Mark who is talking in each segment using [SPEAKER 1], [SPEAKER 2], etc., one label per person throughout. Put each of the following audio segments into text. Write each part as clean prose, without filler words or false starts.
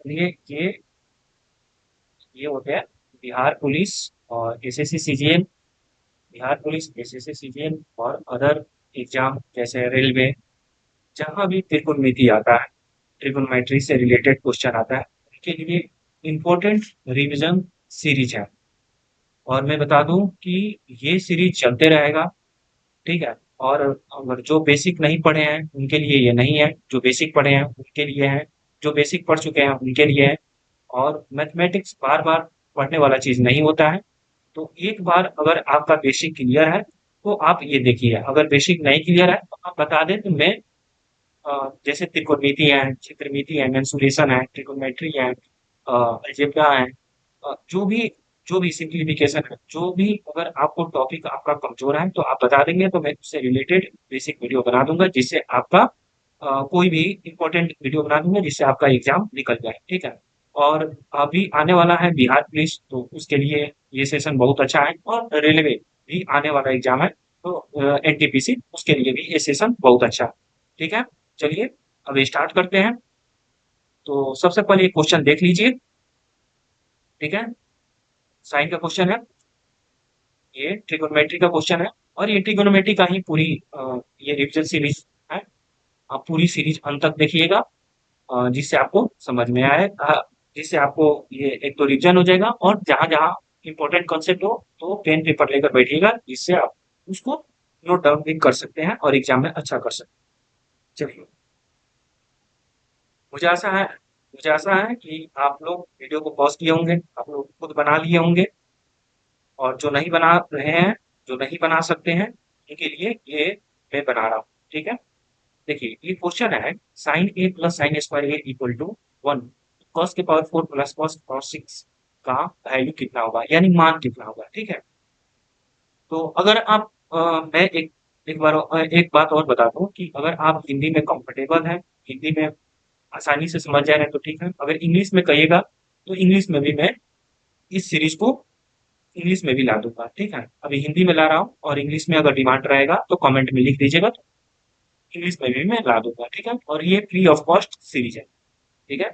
[SPEAKER 1] ये होते हैं बिहार पुलिस और SSC CGL, Bihar police SSC CGL और अदर एग्जाम जैसे रेलवे, जहाँ भी त्रिकोणमिति आता है, ट्रिगोनोमेट्री से रिलेटेड क्वेश्चन आता है, उनके लिए इम्पोर्टेंट रिवीजन सीरीज है। और मैं बता दूं कि ये सीरीज चलते रहेगा, ठीक है। और अगर जो बेसिक नहीं पढ़े हैं उनके लिए ये नहीं है, जो बेसिक पढ़े हैं उनके लिए है, जो बेसिक पढ़ चुके हैं उनके लिए है। और मैथमेटिक्स बार बार पढ़ने वाला चीज नहीं होता है। तो एक बार अगर आपका बेसिक क्लियर है तो आप ये देखिए, अगर बेसिक नहीं क्लियर है तो आप बता दें तो मैं जैसे त्रिकोणमिति है, चित्रमिति है, मेंसुरेशन है, ट्रिगोनोमेट्री है, अलजेब्रा है, जो भी सिंप्लीफिकेशन है, जो भी अगर आपको टॉपिक आपका कमजोर है तो आप बता देंगे तो मैं उससे रिलेटेड बेसिक वीडियो बना दूंगा, जिससे आपका कोई भी इंपॉर्टेंट वीडियो बना दूंगा जिससे आपका एग्जाम निकल जाए, ठीक है। और अभी आने वाला है बिहार पुलिस, तो उसके लिए ये सेशन बहुत अच्छा है। और रेलवे भी आने वाला एग्जाम है, तो एनटीपीसी उसके लिए भी ये सेशन बहुत अच्छा है, ठीक है। चलिए अब स्टार्ट करते हैं। तो सबसे पहले ये क्वेश्चन देख लीजिए, ठीक है। साइन का क्वेश्चन है, ये ट्रिगोनोमेट्री का क्वेश्चन है। और ये ट्रिगोनोमेट्री का ही पूरी ये रिविजन सीरीज है। आप पूरी सीरीज अंत तक देखिएगा, जिससे आपको समझ में आए, जिससे आपको ये एक तो रिविजन हो जाएगा, और जहां जहां इंपॉर्टेंट कॉन्सेप्ट हो तो पेन पेपर लेकर बैठिएगा, जिससे आप उसको नोट डाउन भी कर सकते हैं और एग्जाम में अच्छा कर सकते हैं। चलिए, मुझे आशा है मुझे आशा है कि आप लोग वीडियो को पॉज किए होंगे, आप लोग खुद बना लिए होंगे। और जो नहीं बना रहे हैं, जो नहीं बना सकते हैं, उनके लिए ये मैं बना रहा हूँ, ठीक है। देखिए ये क्वेश्चन है, sine A plus sine square A equal to 1, cos के पावर 4 प्लस कॉस पावर 6 का वैल्यू कितना होगा, यानी मान कितना होगा, ठीक है। तो अगर आप मैं एक बात और बता दूं कि अगर आप हिंदी में कंफर्टेबल हैं, हिंदी में आसानी से समझ जा रहे हैं तो ठीक है। अगर इंग्लिश में कहिएगा तो इंग्लिश में भी मैं इस सीरीज को इंग्लिश में भी ला दूंगा, ठीक है। अभी हिंदी में ला रहा हूँ, और इंग्लिश में अगर डिमांड रहेगा तो कमेंट में लिख दीजिएगा, तो इंग्लिश में भी मैं ला दूंगा, ठीक है। और ये फ्री ऑफ कॉस्ट सीरीज है, ठीक है।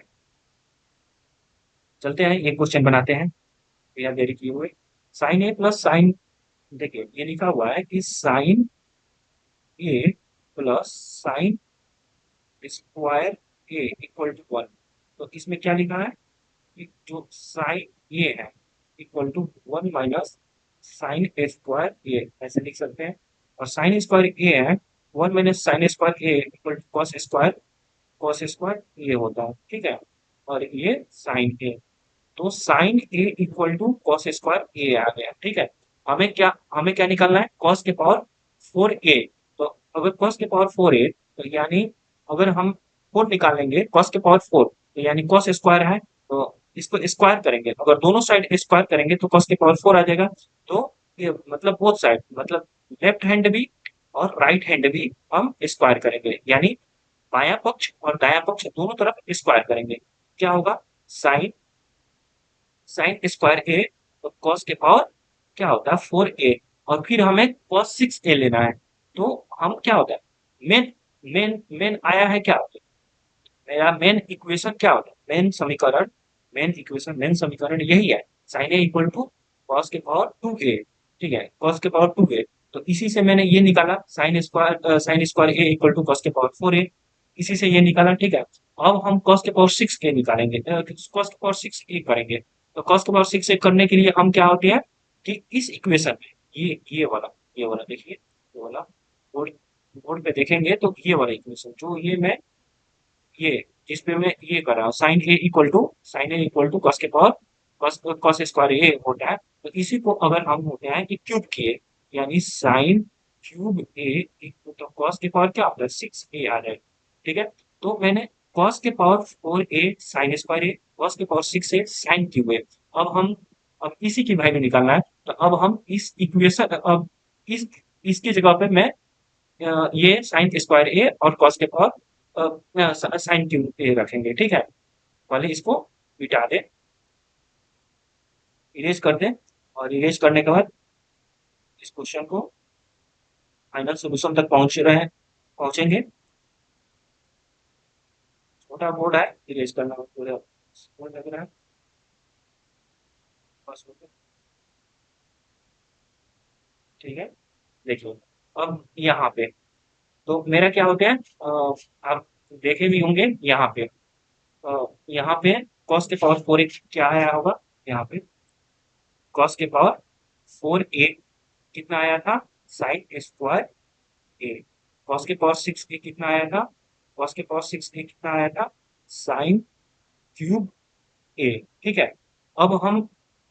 [SPEAKER 1] चलते हैं एक क्वेश्चन बनाते हैं बिना देरी किए हुए। साइन ए प्लस साइन, देखिए ये लिखा हुआ है कि sine A plus sine square A equal to 1। तो इसमें क्या लिखा है कि जो साइन ए है equal to 1 minus sine A square A, ऐसे लिख सकते हैं। और साइन स्क्वायर ए है 1 minus sine square A equal to cos square A होता है, ठीक है। और ये साइन ए, तो sine A equal to cos square A आ गया, ठीक है। हमें क्या निकालना है, कॉस के पावर 4 ए। तो अगर कॉस के पावर 4 ए, तो यानी अगर हम 4 निकालेंगे कॉस के पावर 4, तो यानी कॉस स्क्वायर है, तो इसको स्क्वायर करेंगे, अगर दोनों साइड स्क्वायर करेंगे तो कॉस के पावर 4 आ जाएगा। तो ये मतलब बोथ साइड, मतलब लेफ्ट हैंड भी और राइट हैंड भी हम स्क्वायर करेंगे, यानी बायां पक्ष और दायां पक्ष दोनों तरफ स्क्वायर करेंगे। क्या होगा, साइन साइन स्क्वायर ए, तो कॉस के पावर क्या होता है 4 ए। और फिर हमें कॉस 6 ए लेना है। तो हम क्या होता है, मेन मेन मेन आया है, क्या होता है मेरा मेन इक्वेशन, क्या होता है मेन समीकरण, मेन समीकरण यही है, sine A equal to cos के पावर 2 ए, ठीक है, कॉस के पावर 2 ए। तो इसी से मैंने ये निकाला sine square A equal to cos के पावर 4 ए, इसी से ये निकाला, ठीक है। अब हम cos के पावर 6 के निकालेंगे, cos के पावर 6 ए करेंगे। तो cos के पावर 6 ए करने के लिए हम क्या होते हैं कि इस इक्वेशन में ये वाला देखिए, ये वाला बोर्ड बोर्ड पे देखेंगे तो ये वाला इक्वेशन जो ये जिस पे मैं ये कर रहा हूँ, sine A equal to cos के पावर कॉस स्क्वायर ए होता है। तो इसी को अगर हम होते हैं कि क्यूब किए, यानी साइन क्यूब ए, तो कॉस के पावर क्या होता है 6 ए आ जाएगा, ठीक है। तो मैंने कॉस के पावर 4 ए साइन स्क्वायर ए, कॉस के पावर 6 ए साइन क्यूब ए। अब इसी की वैल्यू निकालना है। तो अब हम इस इक्वेशन, अब इस इसकी जगह पे मैं ये साइन स्क्वायर ए और कॉस के पावर साइन क्यूब ए रखेंगे, ठीक है। पहले इसको मिटा दें, इरेज कर दें, और इरेज करने के बाद इस क्वेश्चन को फाइनल सोल्यूशन तक पहुंचेंगे। छोटा बोर्ड है, इरेज करना पूरा वो लग रहा है बस हो गया। ठीक है, देखिए अब यहाँ पे तो मेरा क्या होता है, आप देखे भी होंगे यहाँ पे, यहाँ पे cos के पावर 4 क्या आया होगा, यहाँ पे cos के पावर 4a कितना आया था, साइन स्क्वायर ए। cos के पावर 6a कितना आया था, cos के पावर 6a कितना आया था, साइन क्यूब ए। ठीक है, अब हम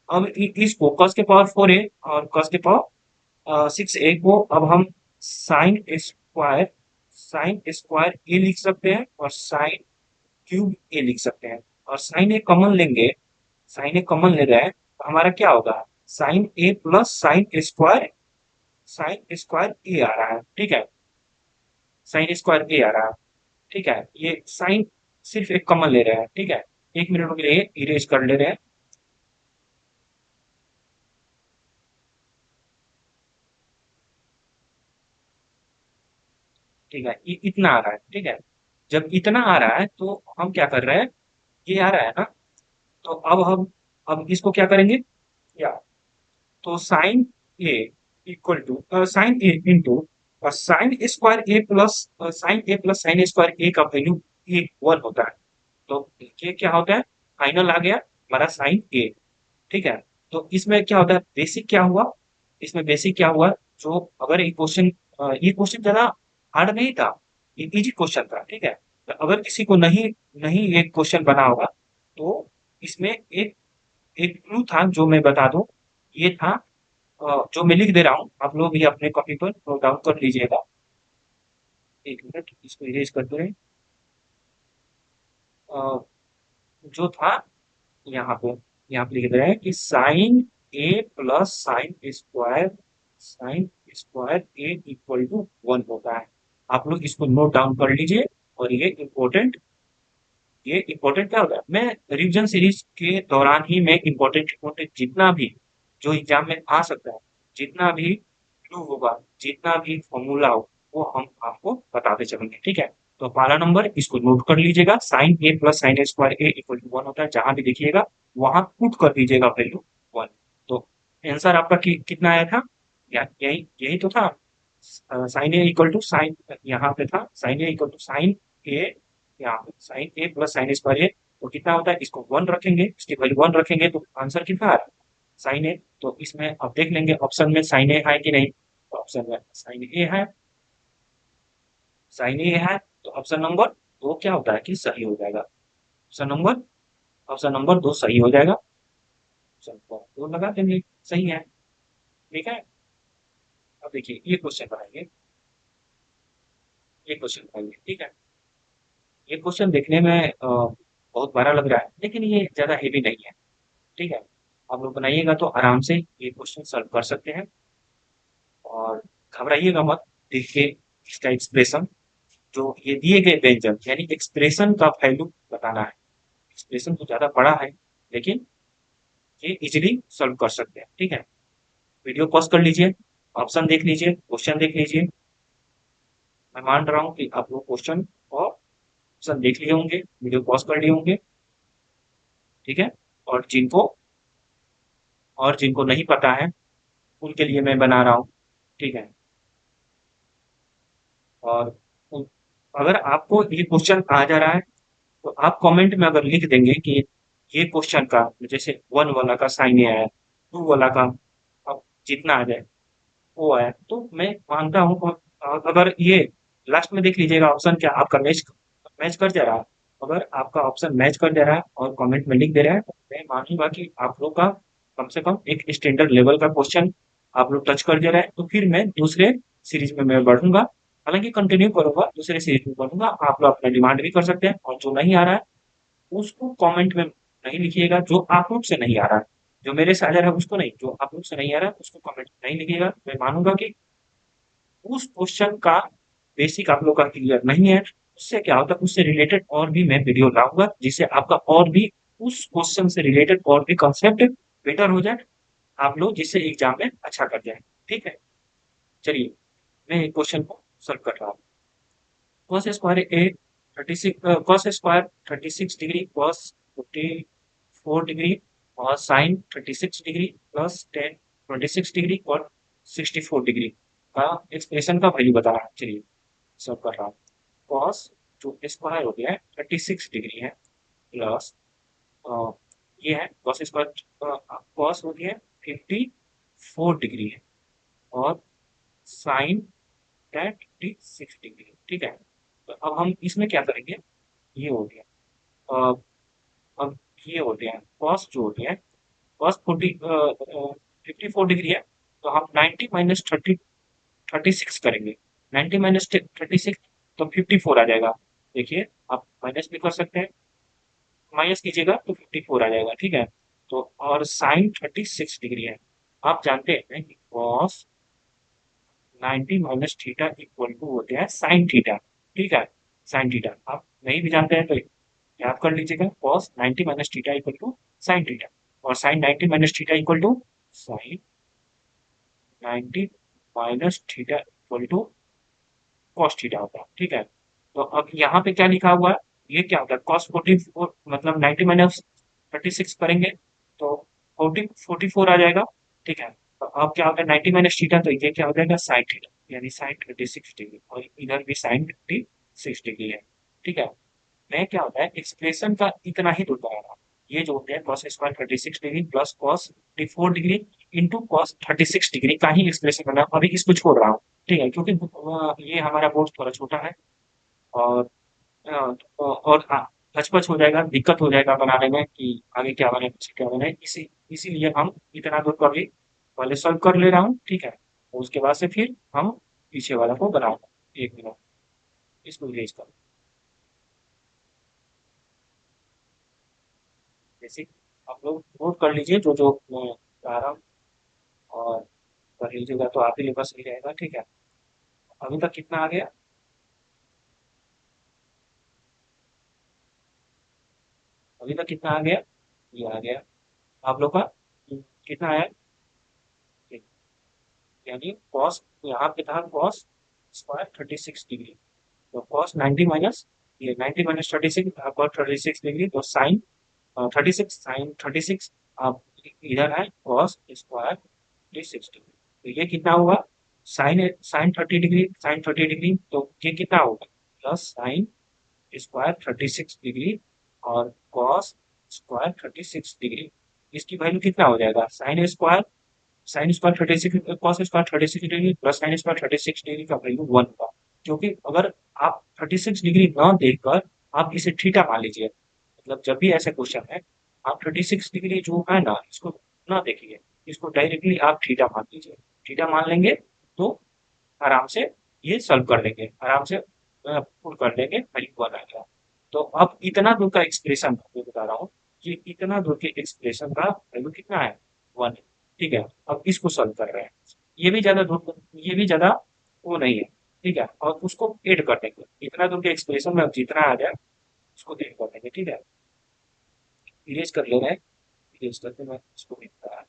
[SPEAKER 1] अब इसको cos के पावर 4a और cos के पावर 6a को अब हम स्क्वायर साइन स्क्वायर ए लिख सकते हैं और साइन क्यूब ए लिख सकते हैं। और साइन ए कॉमन लेंगे, साइन ए कॉमन ले रहे हैं तो हमारा क्या होगा, sign A plus sine square A आ रहा है। ठीक है, साइन स्क्वायर ए आ रहा है। ठीक है, ये साइन सिर्फ एक कॉमन ले रहे हैं। ठीक है, एक मिनट के लिए इरेज कर ले रहे हैं। ठीक है, ये इतना आ रहा है। ठीक है, जब इतना आ रहा है तो हम क्या कर रहे हैं, ये आ रहा है ना, तो अब हम अब इसको क्या करेंगे, या तो sine A equal to sine A into sine square A plus sine square A का वैल्यू ए 1 होता है। तो ये क्या होता है, फाइनल आ गया हमारा साइन ए। ठीक है, तो इसमें क्या होता है, बेसिक क्या हुआ, इसमें बेसिक क्या हुआ, जो अगर ये क्वेश्चन ज्यादा हार्ड नहीं था, ये इजी क्वेश्चन था। ठीक है, तो अगर किसी को नहीं नहीं ये क्वेश्चन बना होगा तो इसमें एक एक क्लू था जो मैं बता दूं, ये था जो मैं लिख दे रहा हूँ, आप लोग भी अपने कॉपी पर नोट डाउन कर लीजिएगा। एक मिनट इसको इरेज करते रहे। जो था यहाँ पे यहाँ पे लिख रहे हैं कि sine A plus sine square A equal to 1 होता है। आप लोग इसको नोट डाउन कर लीजिए। और ये इम्पोर्टेंट क्या होता है, मैं रिवीजन सीरीज के दौरान ही मैं इम्पोर्टेंट इम्पोर्टेंट जितना भी जो एग्जाम में आ सकता है, जितना भी क्लू होगा, जितना भी फॉर्मूला हो, वो हम आपको बताते चलेंगे। ठीक है, तो पहला नंबर इसको नोट कर लीजिएगा, sine A plus sine square A equal to 1 होता है। जहां भी देखिएगा वहां पुट कर दीजिएगा वैल्यू 1। तो आंसर आपका कितना आया था, यही यही तो था, sine A equal to sine, यहाँ पे था sine A equal to sine A, यहाँ पे sine A plus sine square A. तो कितना होता है, इसको 1 रखेंगे, इसकी वैल्यू 1 रखेंगे तो आंसर कितना आ रहा है, साइन ए। तो इसमें अब देख लेंगे ऑप्शन में साइन ए है कि नहीं, तो ऑप्शन में साइन ए है, साइन ए है, तो ऑप्शन नंबर 2 क्या होता है कि सही हो जाएगा। ऑप्शन नंबर 2 सही हो जाएगा। ऑप्शन नंबर 2 लगा देंगे, सही है। ठीक है, अब देखिए ये क्वेश्चन बनाएंगे, ये क्वेश्चन बनाएंगे। ठीक है, ये क्वेश्चन देखने में बहुत बड़ा लग रहा है लेकिन ये ज्यादा हेवी नहीं है। ठीक है, आप लोग बनाइएगा तो आराम से ये क्वेश्चन सॉल्व कर सकते हैं। और घबराइएगा मत, देखिए इसका एक्सप्रेशन, जो ये दिए गए व्यंजन यानी एक्सप्रेशन का वैल्यू बताना है। एक्सप्रेशन तो ज्यादा बड़ा है लेकिन ये इजीली सॉल्व कर सकते हैं। ठीक है, वीडियो पॉज कर लीजिए, ऑप्शन देख लीजिए, क्वेश्चन देख लीजिए। मैं मान रहा हूँ कि आप लोग क्वेश्चन और ऑप्शन देख लिए होंगे, वीडियो पॉज कर लिए होंगे। ठीक है, और जिनको नहीं पता है उनके लिए मैं बना रहा हूँ। ठीक है, और अगर आपको ये क्वेश्चन आ जा रहा है तो आप कमेंट में अगर लिख देंगे कि ये क्वेश्चन का जैसे 1 वाला का साइन ए आया, 2 वाला का अब जितना आ जाए वो आया, तो मैं मानता हूँ अगर ये लास्ट में देख लीजिएगा ऑप्शन क्या आपका मैच मैच कर जा रहा है। अगर आपका ऑप्शन मैच कर जा रहा है और कमेंट में लिख दे रहा है तो मैं मानूंगा कि आप लोग का कम से कम एक स्टैंडर्ड लेवल का क्वेश्चन आप लोग टच कर दे रहे हैं। तो फिर मैं दूसरे सीरीज में मैं बढ़ूंगा, हालांकि कंटिन्यू करूंगा, दूसरे सीरीज में बढ़ूंगा। आप लोग अपना डिमांड भी कर सकते हैं, और जो नहीं आ रहा है उसको कमेंट में नहीं लिखिएगा, जो आप लोग से नहीं आ रहा है, जो मेरे से आ जा रहा है उसको नहीं, जो आप लोग से नहीं आ रहा है उसको कमेंट में नहीं लिखिएगा। मैं मानूंगा कि उस क्वेश्चन का बेसिक आप लोग का क्लियर नहीं है। उससे क्या होता है, उससे रिलेटेड और भी मैं वीडियो लाऊंगा जिससे आपका और भी उस क्वेश्चन से रिलेटेड और भी कंसेप्ट बेटर हो जाए, आप लोग जिससे एग्जाम में अच्छा कर जाए। ठीक है, चलिए मैं क्वेश्चन को सॉल्व कर रहा हूँ। cos स्क्वायर ए 36 cos square 36 degree cos 44 degree और साइन 36 डिग्री प्लस 26 डिग्री और 64 डिग्री का एक्सप्रेशन का वैल्यू बता रहा है। चलिए सब कर रहा हूँ। कॉस जो स्क्वायर हो गया है 36 डिग्री है प्लस ये है कॉस स्क्वायर कॉस हो गया है 54 डिग्री है और साइन 36 डिग्री। ठीक है, तो अब हम इसमें क्या करेंगे, ये हो गया। अ, अब ये होते हैं कॉस जो होते हैं कॉस 54 डिग्री है तो हम 90 - 30 36 करेंगे। 90 - 36 तो 54 आ जाएगा। देखिए आप माइनस भी कर सकते हैं, माइनस कीजिएगा तो 54 आ जाएगा। ठीक है, तो और साइन 36 डिग्री है। आप जानते हैं कि कॉस 90 - थीटा इक्वल टू होते हैं साइन थीटा। ठीक है, साइन थीटा आप नहीं भी जानते हैं तो याद कर लीजिएगा, cos 90 - theta equal to sine theta और sine 90 - theta equal to sine 90 - theta equal to cos theta होता है। ठीक है, तो अब यहाँ पे क्या लिखा हुआ है, ये क्या होता है कॉस 44 मतलब 90 - 36 करेंगे तो 44 आ जाएगा। ठीक है, तो अब क्या होगा 90 - थीटा तो ये क्या हो जाएगा साइन थीटा यानी साइन 36 डिग्री और इधर भी साइन 36 डिग्री है। ठीक है, मैं क्या होता है एक्सप्रेशन का इतना ही दूर बना रहा हूँ। ये जो होते हैं cos square 36 degree plus cos 44 degree into cos 36 degree का ही एक्सप्रेशन बना, अभी इसको छोड़ रहा हूँ। ठीक है, क्योंकि ये हमारा बोर्ड थोड़ा छोटा है और और हचपच हो जाएगा, दिक्कत हो जाएगा बनाने में कि आगे क्या बने पीछे क्या बने, इसीलिए हम इतना दूर का भी पहले सॉल्व कर ले रहा हूँ। ठीक है, उसके बाद से फिर हम पीछे वाला को बनाएंगे। 1 मिनट इसको इरेज कर, जैसे आप लोग नोट कर लीजिए जो जो मैं बता रहा हूँ और कर लीजिएगा तो आप ही के पास सही रहेगा। ठीक है, अभी तक कितना आ गया, अभी तक कितना आ गया, ये आ गया आप लोग का कितना आया, यानी कॉस यहाँ पे था कॉस स्क्वायर 36 डिग्री तो कॉस 90 माइनस ये 90 - 36 कॉस 36 डिग्री तो साइन 36 साइन 36 आप इधर है कॉस स्क्वायर 36 डिग्री तो ये कितना होगा sine sine 30 degree sine 30 degree तो ये कितना होगा प्लस साइन स्क्वायर 36 डिग्री और कॉस स्क्वायर 36 डिग्री इसकी वैल्यू कितना हो जाएगा sine square 36 cos square 36 degree plus sine square 36 degree का वैल्यू 1 होगा। क्योंकि अगर आप 36 डिग्री ना देखकर आप इसे थीटा मान लीजिए, मतलब जब भी ऐसे क्वेश्चन है आप 36 डिग्री जो है ना इसको ना देखिए, इसको डायरेक्टली आप थीटा मान लीजिए। थीटा मान लेंगे तो आराम से ये सॉल्व कर लेंगे, आराम से पुल कर लेंगे, वैल्यू 1 आ गया। तो अब इतना दूर का एक्सप्रेशन मैं बता रहा हूँ कि इतना दूर के एक्सप्रेशन का वैल्यू कितना है 1। ठीक है, अब इसको सॉल्व कर रहे हैं, ये भी ज्यादा दूर, ये भी ज्यादा वो नहीं है। ठीक है, और उसको ऐड कर देंगे, इतना दूर के एक्सप्रेशन में अब जितना आ जाए उसको ऐड कर देंगे। ठीक है, इरेज कर ले रहे हैं, इरेज करके मैं इसको भी बता रहा हूँ।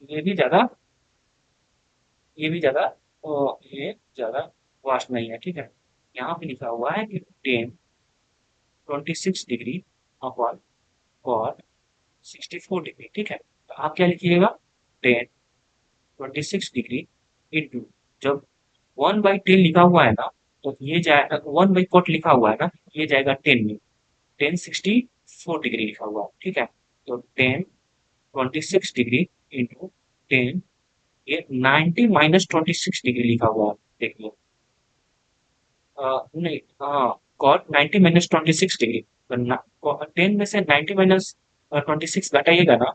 [SPEAKER 1] ये भी ज्यादा ये भी ज्यादा ये ज्यादा वास्ट नहीं है। ठीक है, यहाँ पे लिखा हुआ है कि 10 26 डिग्री अपॉन कॉट 64 डिग्री। ठीक है, तो आप क्या लिखिएगा 10 26 डिग्री इंटू जब 1/10 लिखा हुआ है ना तो ये जाएगा 1/कॉट लिखा हुआ है ना ये जाएगा 10 में, 10 64 डिग्री लिखा हुआ है। ठीक है, तो 10 26 डिग्री इंटू 10 ये 90 - 26 डिग्री लिखा हुआ है, देखिए नहीं हाँ कॉट 90 - 26 डिग्री तो 10 में से 90 - 26 घटाइएगा ना,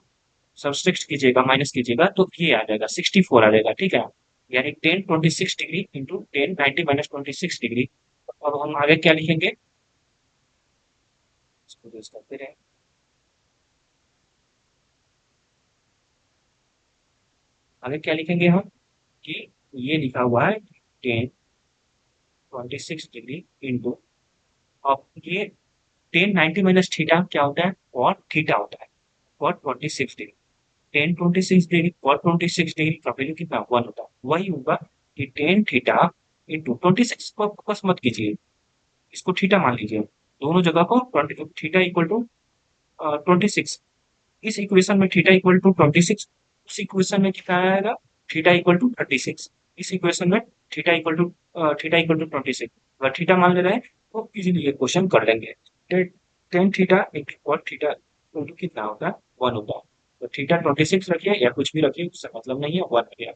[SPEAKER 1] सब्सट्रैक्ट कीजिएगा माइनस कीजिएगा तो ये आ जाएगा 64 आ जाएगा। ठीक है, यानी 10 26 डिग्री इंटू 10 90 - 26 डिग्री। अब हम आगे क्या लिखेंगे, इसको यूज करते रहे, आगे क्या लिखेंगे हम कि ये लिखा हुआ है 10 26 डिग्री इंटू अब ये 10 90 - थीटा क्या होता है कॉट थीटा होता है, cot 26 degree tan 26 degree cot 26 degree का वैल्यू कितना 1 होता है। वही होगा कि टेन थीटा इंटू 26 को फोकस मत कीजिए, इसको थीटा मान लीजिए, दोनों जगह को थीटा इक्वल टू 26, इस इक्वेशन में थीटा इक्वल टू 26, उस इक्वेशन में कितना आएगा थीटा इक्वल टू 36, इस इक्वेशन में थीटा इक्वल टू 26, अगर थीटा मान ले रहे हैं तो इजीली ये क्वेश्चन कर लेंगे। Tan theta into cot theta equal to कितना होता है 1 होता है, तो थीटा 26 रखिए या कुछ भी रखिए उससे मतलब नहीं है 1 रखिए।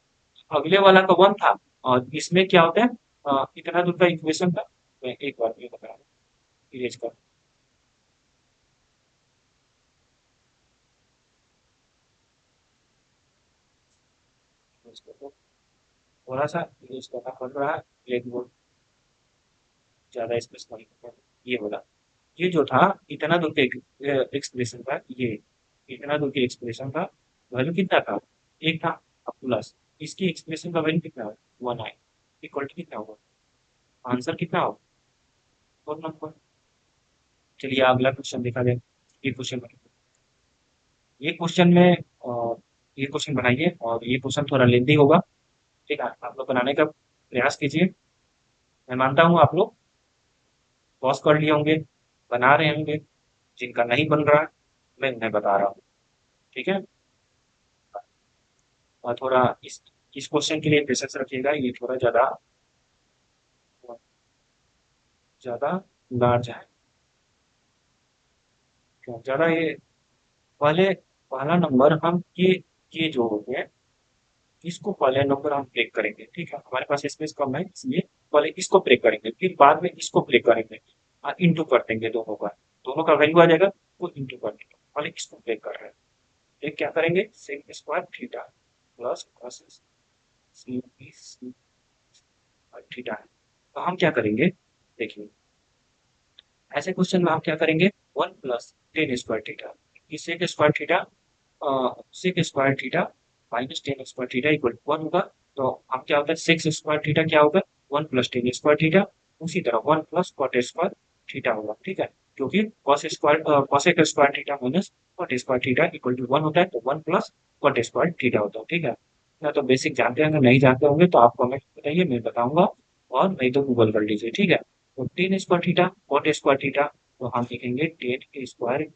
[SPEAKER 1] अगले वाला का 1 था और इसमें क्या होता है इतना दूर का इक्वेशन था, मैं एक बार ये बता रहा हूँ, इरेज कर इसको, थोड़ा सा यूज करना पड़ रहा है ब्लैक बोर्ड, ज्यादा स्पेस नहीं है। ये बोला, ये जो था इतना दूर के एक्सप्रेशन का, ये इतना दूर के एक्सप्रेशन का वैल्यू कितना था, एक था, अब प्लस इसकी एक्सप्रेशन का वैल्यू कितना है 1 आई, इक्वल टू कितना होगा, आंसर कितना होगा 4 नंबर। चलिए अगला क्वेश्चन देखा जाए। ये क्वेश्चन, ये क्वेश्चन में ये क्वेश्चन बनाइए और ये क्वेश्चन थोड़ा लेंदी होगा, ठीक है, आप लोग बनाने का प्रयास कीजिए। मैं मानता हूँ आप लोग पॉज कर लिए होंगे, बना रहे होंगे, जिनका नहीं बन रहा है मैं उन्हें बता रहा हूँ, ठीक है। और थोड़ा इस क्वेश्चन के लिए पेशेंस रखिएगा, ये थोड़ा ज़्यादा ज़्यादा लार्ज है, क्यों ज़्यादा ये पहले, पहला नंबर हम ये जो हो गया, इसको पहले नंबर हम ब्रेक करेंगे, ठीक है, हमारे पास स्पेस कम है इसलिए पहले इसको ब्रेक करेंगे, फिर बाद में इसको ब्रेक करेंगे, इंटू कर देंगे दोनों का वैल्यू आ जाएगा, वो इंटू कर देंगे, पहले इसको ब्रेक कर रहे हैं। फिर क्या करेंगे sec square theta plus cosec theta है, तो हम क्या करेंगे देखिए, ऐसे क्वेश्चन में हम क्या करेंगे 1 प्लस टेन स्क्वायर थीटा, इस sec square theta sec square theta minus tan square theta equal to 1 होगा, तो हम क्या होता है सेक्स स्क्वायर थीटा क्या होगा 1 प्लस टेन स्क्वायर थीटा, उसी तरह 1 प्लस कॉट स्क्वायर थीटा होगा, ठीक है, क्योंकि cos square cosec square theta minus cot square theta equal to 1 होता है, तो 1 प्लस कॉट स्क्वायर थीटा होता है, ठीक है। या तो बेसिक जानते हैं, अगर नहीं जानते होंगे तो आप कमेंट बताइए, मैं बताऊंगा, और नहीं तो गूगल कर लीजिए, ठीक है। तो tan square theta cot square theta, तो हम लिखेंगे टेन स्क्वायर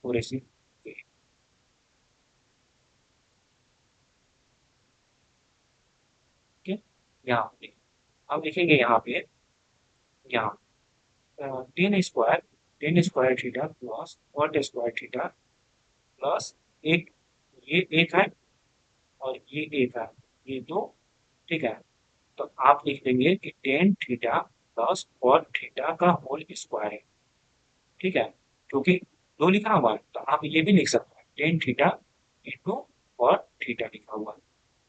[SPEAKER 1] और ऐसी, ठीक है। यहाँ पे अब लिखेंगे यहाँ पे, यहाँ tan square, tan square theta plus cot square theta plus एक, ये एक है और ये एक है, ये दो, ठीक है। तो आप लिख देंगे कि tan theta plus cot theta का होल स्क्वायर है, ठीक है, क्योंकि दो लिखा हुआ है तो आप ये भी लिख सकते हैं tan theta into cot theta लिखा हुआ है,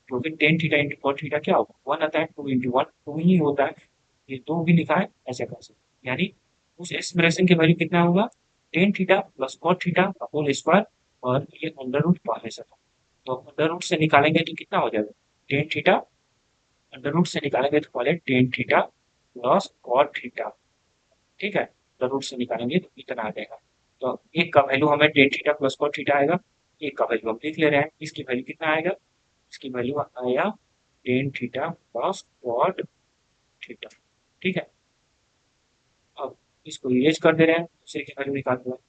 [SPEAKER 1] क्योंकि tan theta into cot theta क्या होगा 1 आता है, 2 इंटू 1 2 ही होता है, ये 2 भी लिखा है, ऐसे कर सकते, यानी उस एक्सप्रेशन की वैल्यू कितना होगा tan theta plus cot theta का होल स्क्वायर, और ये अंडर रूट पहले से था, तो अंडर रूट से निकालेंगे तो कितना हो जाएगा टेन थीटा, अंडर रूट से निकालेंगे तो पहले tan theta plus cot theta, ठीक है, अंडर रूट से निकालेंगे तो इतना आ जाएगा, तो एक का वैल्यू हमें tan theta plus cot theta आएगा, एक का वैल्यू हम लिख ले रहे हैं, इसकी वैल्यू कितना आएगा, इसकी वैल्यू आया tan theta plus cot theta, ठीक है। अब इसको इरेज कर दे रहे हैं, दूसरे की वैल्यू निकाल दो,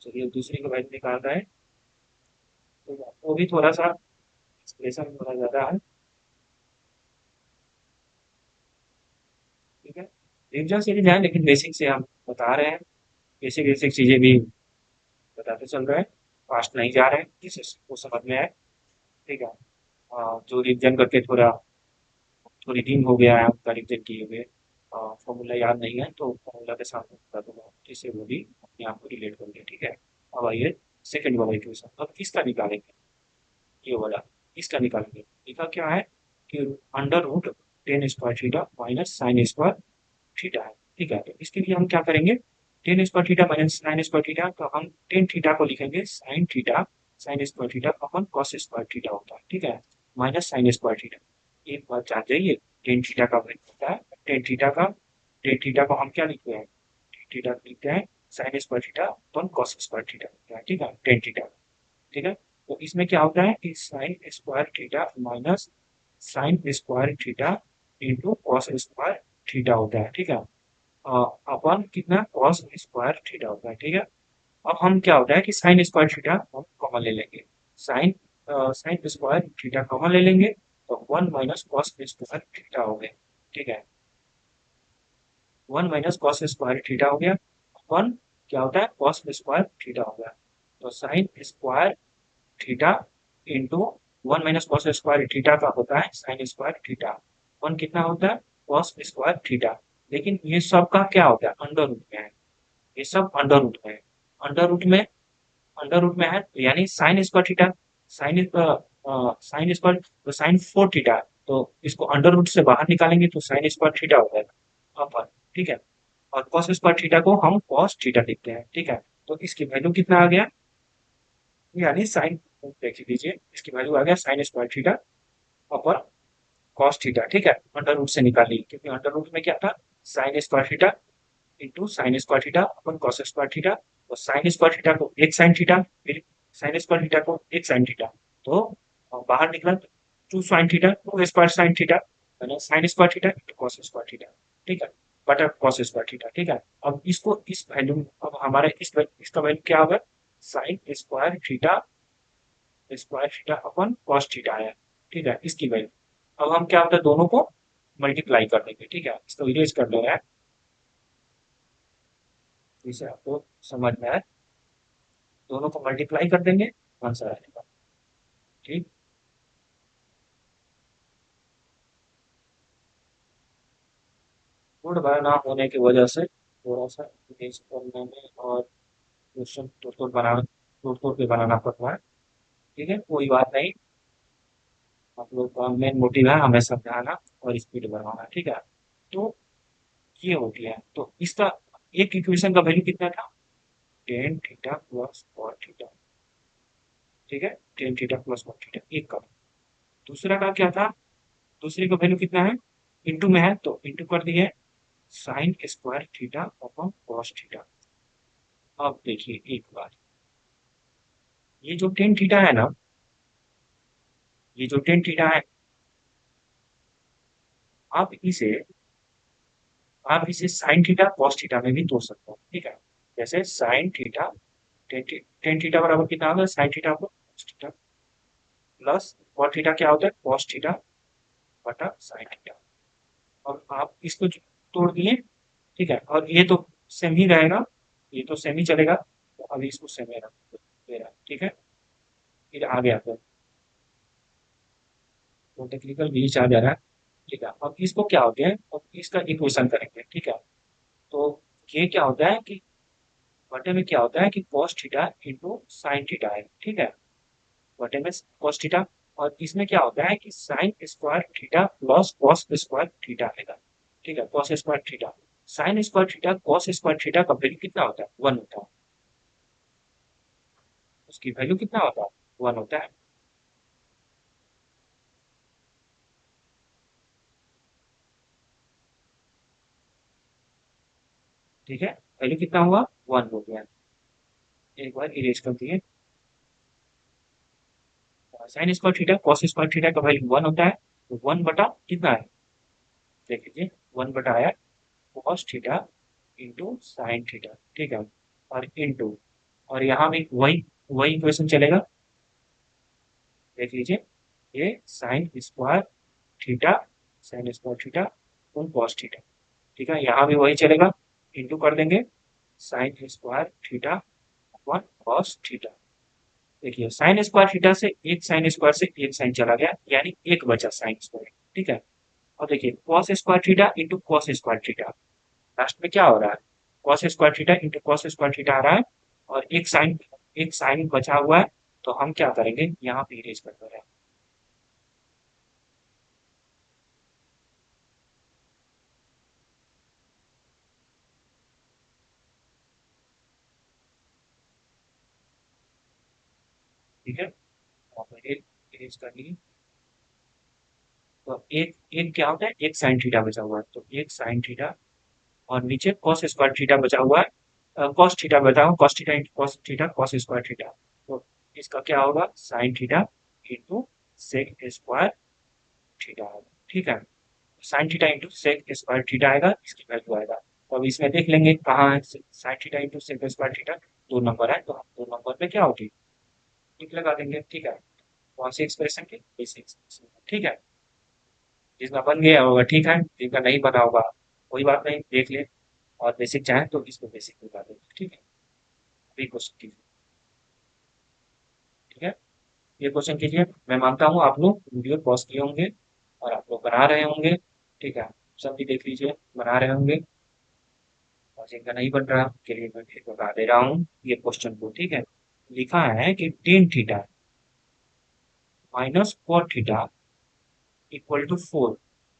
[SPEAKER 1] चलिए दूसरे की वैल्यू निकाल रहा है, तो वो भी थोड़ा सा एक्सप्रेशन थोड़ा ज़्यादा है, ठीक है, रिविजन सीरीज है लेकिन बेसिक से हम बता रहे हैं, बेसिक बेसिक चीज़ें भी बताते चल रहे हैं, फास्ट नहीं जा रहे हैं, जिसको समझ में आए, ठीक है। जो रिविजन करके थोड़ा थोड़ी दिन हो गया है आपका रिविजन किए हुए, फॉर्मूला याद नहीं है तो फॉर्मूला के साथ बता दूंगा, जिससे वो भी अपने आप को रिलेट करेंगे, ठीक है। अब आइए सेकंड वाला इक्वेशन, अब किसका निकालेंगे, ये वाला इसका निकालेंगे, लिखा क्या है कि under root tan square theta minus sine square theta है, ठीक है, तो इसके लिए हम क्या करेंगे tan square theta minus sine square theta, तो हम टेन थीटा को लिखेंगे sine theta, sine square theta upon cos square theta होता है, ठीक है। Minus sine square theta. एक बात जान जाइए, टेन थीटा का वैल्यू होता है, टेन थीटा को हम क्या लिखते हैं, थीटा लिखते हैं sign square theta upon cos square theta लिखते हैं, ठीक है, टेन थीटा। ठीक है, तो इसमें क्या होता है कि sine square theta minus sine square theta into cos square theta होता है, ठीक है। अपन कितना कॉस स्क्वायर थीटा होता है, ठीक है। अब हम क्या होता है कि साइन स्क्वायर थीटा हम कॉमन ले लेंगे, sine sine square theta common ले लेंगे, तो one minus cos square theta हो गया, ठीक है। One minus cos square theta हो गया, वन क्या होता है कॉस स्क्वायर थीटा हो गया, तो sign square theta into one minus cos square theta का होता है साइन स्क्वायर थीटा, वन कितना होता है कॉस स्क्वायर थीटा। लेकिन ये सब का क्या होता है अंडर रूट में है, ये सब अंडर रूट में है, अंडर रूट में अंडर रूट में है तो यानी sine square theta, sine sine square तो साइन फोर थीटा, तो इसको अंडर रूट से बाहर निकालेंगे तो साइन स्क्वायर थीटा हो जाएगा अपर, ठीक है। और कॉस स्क्वायर थीटा को हम कॉस थीटा लिखते हैं, ठीक है। तो इसकी वैल्यू कितना आ गया, यानी साइन, देख लीजिए इसकी वैल्यू आ गया साइन स्क्वायर थीटा अपर कॉस थीटा, ठीक है, अंडर रूट से निकाल ली क्योंकि अंडर रूट में क्या था sine square theta into sine square theta upon cos square theta, और साइन स्क्वायर थीटा को एक साइन थीटा, फिर साइन स्क्वायर थीटा को एक साइन थीटा, तो बाहर निकला two sine theta two square sine theta, यानी sine square theta into cos square theta, ठीक है, बटा कॉस स्क्वायर थीटा, ठीक है। अब इसको इस वैल्यू, अब हमारे इसका वैल्यू क्या होगा sign square theta upon cos theta आया, ठीक है, इसकी वैल्यू। अब हम क्या होता है दोनों को मल्टीप्लाई कर देंगे, ठीक है, इसको इरेज कर लेंगे जिसे आपको समझ में आए, दोनों को मल्टीप्लाई कर देंगे आंसर आएगा, ठीक। कोड बड़ा ना होने की वजह से थोड़ा सा इमेज करने में और क्वेश्चन तोड़ तोड़ के बनाना पड़ता है, ठीक है, कोई बात नहीं। आप लोग का मेन मोटिव है हमें समझाना और स्पीड बढ़ाना, ठीक है। तो ये हो गया, तो इसका एक इक्वेशन का वैल्यू कितना था tan theta plus cot theta, ठीक है, tan theta plus cot theta एक का। दूसरा का क्या था, दूसरे का वैल्यू कितना है इंटू में है तो इंटू कर दिए sign square theta upon cos theta. अब देखिए एक बात, ये जो टेन थीटा है ना, ये जो टेन थीटा है, आप इसे आप इसे साइन थीटा कॉस थीटा में भी तोड़ सकते हो, ठीक है। जैसे साइन थीटा टेन थीटा बराबर कितना होगा साइन थीटा को cos theta plus cot theta क्या होता है कॉस थीटा बटा साइन थीटा। अब आप इसको तोड़ दिए, ठीक है, और ये तो सेम ही रहेगा, ये तो सेम ही चलेगा, तो अभी इसको सेम ही रख दे रहा है, ठीक है। फिर आगे आते हैं, तो टेक्निकल ग्लिच आ जा रहा है, ठीक है। अब इसको क्या होते हैं, अब इसका इक्वेशन करेंगे, ठीक है। तो ये क्या होता है कि बटे में क्या होता है कि cos theta into sine theta है, ठीक है, बटे में cos थीटा, और इसमें क्या होता है कि sine square theta plus cos square theta आएगा, ठीक है, cos square theta sine square theta cos square theta का वैल्यू कितना होता है वन होता है, उसकी वैल्यू कितना होता है वन होता है, ठीक है, वैल्यू कितना हुआ वन हो गया। एक बार इरेज कर दिए, sign square theta cos square theta का वैल्यू वन होता है, तो वन बटा कितना है देख लीजिए, वन बटा आया cos theta into sign theta, ठीक है, और इंटू, और यहाँ भी वही वही इक्वेशन चलेगा, देख लीजिए, ये sign square theta sine square theta और कॉस थीटा, ठीक है, यहाँ भी वही चलेगा, इंटू कर देंगे साइन स्क्वायर थीटा और कॉस थीटा। देखिए साइन स्क्वायर थीटा से एक साइन चला गया, यानी एक बचा साइन स्क्वायर, ठीक है। और देखिए cos square theta into cos square theta, last में क्या हो रहा है cos square theta into cos square theta आ रहा है, और एक साइन बचा हुआ है, तो हम क्या करेंगे यहाँ पे इरेज कर रहे हैं, ठीक है, यहाँ पे इरेज कर लिए, तो एक एक क्या होता है, एक साइन थीटा बचा हुआ है, तो एक साइन थीटा और नीचे कॉस स्क्वायर थीटा बचा हुआ है, कॉस थीटा बचा हुआ, cos theta into cos theta cos square theta. तो इसका क्या होगा, sine theta into sec square theta आएगा, ठीक है। Sine theta into sec square theta आएगा, इसकी वैल्यू आएगा। तो अब इसमें देख लेंगे कहाँ है sine theta into sec square theta, दो नंबर है, तो हम दो नंबर पे क्या होगी, टिक लगा देंगे, ठीक है। कौन सी एक्सप्रेशन की, इस एक्सप्रेशन, ठीक है। जिसका बन गया होगा ठीक है, जिनका नहीं बना होगा कोई बात नहीं, देख ले। और बेसिक चाहे तो इसको बेसिक बता देंगे, ठीक है। अभी क्वेश्चन कीजिए, ठीक है। ये क्वेश्चन कीजिए, मैं मानता हूँ आप लोग वीडियो पॉज किए होंगे और आप लोग बना रहे होंगे, ठीक है। सब भी देख लीजिए, बना रहे होंगे। और जिनका नहीं बन रहा के लिए मैं फिर बता दे रहा हूँ ये क्वेश्चन को, ठीक है। लिखा है कि tan theta minus cot theta equal to 4।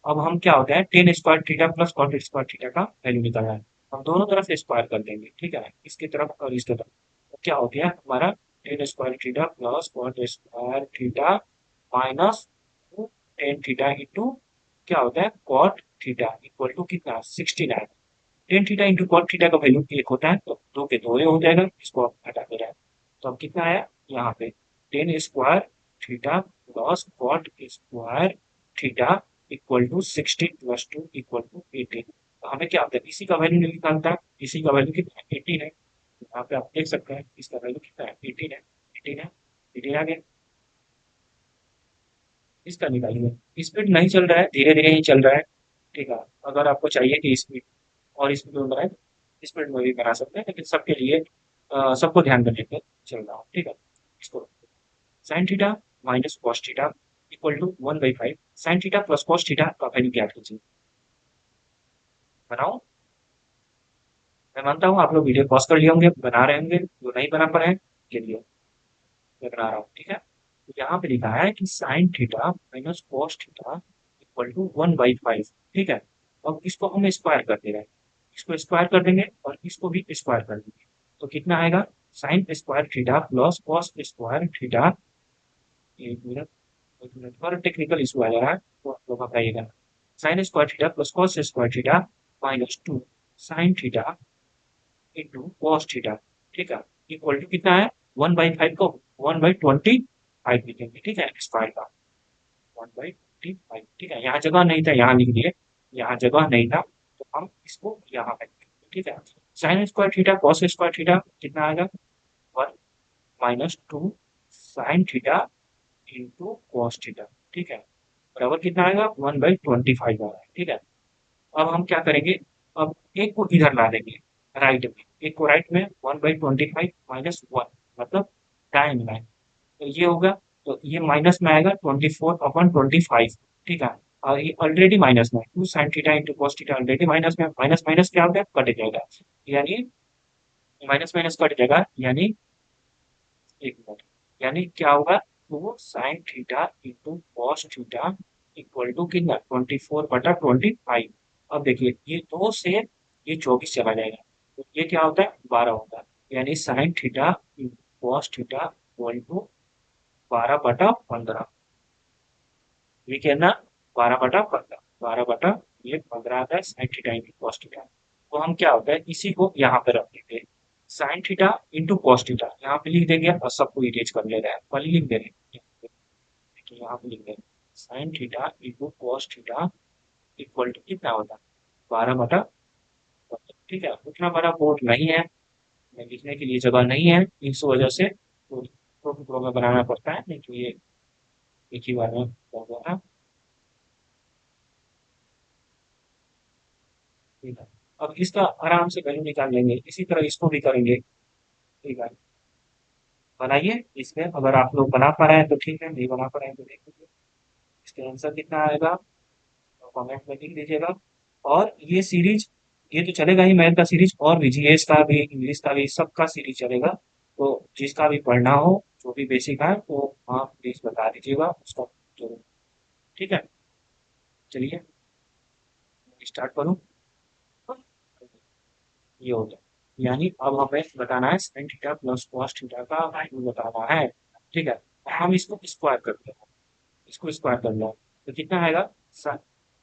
[SPEAKER 1] अब हम क्या होता है, tan square theta plus cot square theta का वैल्यू निकालना है। हम दोनों तरफ से स्क्वायर कर देंगे, ठीक है, इसकी तरफ और इसकी तरफ। तो क्या हो गया हमारा, tan square theta plus cot square theta minus tan theta into क्या होता है कॉट थीटा इक्वल टू कितना, 69। Tan theta into cot theta का वैल्यू एक होता है, तो दो के दो हो जाएगा, इसको आप हटा दे रहे हैं। तो अब कितना आया यहाँ पे, tan square theta plus cot square theta equal to 16 plus 2 equal to 18। तो हमें क्या होता है, इसी का वैल्यू निकालता है, इसी का वैल्यू कितना है, 18 है। यहाँ पे आप देख सकते हैं इसका वैल्यू कितना है, 18 है, 18 है, 18 आ गया। इसका निकालिए, स्पीड नहीं चल रहा है, धीरे धीरे ही चल रहा है, ठीक है। अगर आपको चाहिए कि स्पीड और स्पीड में बनाए, स्पीड में भी बना सकते हैं, लेकिन सबके लिए सबको ध्यान में लेकर चल रहा हूँ, ठीक है। इसको sine theta minus cos theta equal to 1/5, sine theta plus cos theta का वैल्यू ज्ञात कीजिए। बनाओ, मैं मानता हूँ आप लोग वीडियो पॉज कर लिए होंगे, बना रहे होंगे, जो नहीं बना पाए के लिए मैं बना रहा हूँ, ठीक है। तो यहाँ पे लिखा है कि sine theta minus cos theta equal to 1/5, ठीक है। अब इसको हम स्क्वायर कर दे रहे हैं, इसको स्क्वायर कर देंगे और इसको भी स्क्वायर कर देंगे, तो कितना आएगा, sign square theta plus cos square theta. एक मिनट, एक मिनट, और टेक्निकल इशू आ जा रहा है तो आप लोग बताइएगा। Sign square theta plus cos square theta minus 2 sign theta into cos theta, ठीक है, इक्वल टू कितना है, 1/5 को 1/25 लिखेंगे, ठीक है, स्क्वायर का 1/25, ठीक है। यहाँ जगह नहीं था, यहाँ लिख दिए, यहाँ जगह नहीं था तो हम इसको यहाँ पे लिखेंगे, ठीक है। Sign square theta cos square theta कितना आएगा, 1 - 2 sign theta into cos theta, ठीक है, बराबर कितना आएगा, 1/25 आ रहा है, ठीक है। अब हम क्या करेंगे, अब एक को इधर ला देंगे राइट में, एक को राइट में, 1/25 माइनस 1 मतलब टाइम लाइन, तो ये होगा, तो ये माइनस में आएगा 24/25, ठीक है। और ये ऑलरेडी माइनस में, two sine theta into cos theta already minus में, माइनस माइनस क्या होगा, कट जाएगा, यानी माइनस माइनस कट जाएगा, यानी एक मिनट, यानी क्या होगा, two sine theta into cos theta equal to कितना, 24/25। अब देखिए ये दो से ये 24 चला जाएगा, तो ये क्या होता है, 12 होगा, यानी sine theta cos theta equal to 12/15, ये कहना 12/15, 12 ये 15 आता है sine theta into cos theta. तो हम क्या होता है, इसी को यहाँ पे रख देंगे, sine theta into cos theta यहाँ पे लिख देंगे और सबको इरेज कर ले रहा है, पहले लिख दे रहे हैं, देखिए यहाँ पे लिख देंगे sine theta into cos theta equal to कितना होता है, 12/15, ठीक है। उतना बड़ा बोर्ड नहीं है, लिखने के लिए जगह नहीं है, इस वजह से तो टुकड़ों में बनाना पड़ता है, नहीं तो ये एक ही बार में हो गया, ठीक है। अब इसका आराम से वैल्यू निकाल लेंगे, इसी तरह इसको भी करेंगे, ठीक है। बनाइए, इसमें अगर आप लोग बना पा रहे हैं तो ठीक है, नहीं बना पा रहे हैं तो देख लीजिए इसका आंसर कितना आएगा, तो कमेंट में लिख दीजिएगा। और ये सीरीज, ये तो चलेगा ही मैथ का सीरीज, और भी जीएस का भी, इंग्लिश का भी, सबका सीरीज चलेगा। तो जिसका भी पढ़ना हो, जो भी बेसिक है तो आप प्लीज बता दीजिएगा उसका जरूर, ठीक है। चलिए स्टार्ट करूँ, ये हो गया, यानी अब हमें बताना है sine theta plus cos theta का वैल्यू बताना है, ठीक है। हम इसको स्क्वायर करते हैं, इसको स्क्वायर कर लो, तो कितना आएगा?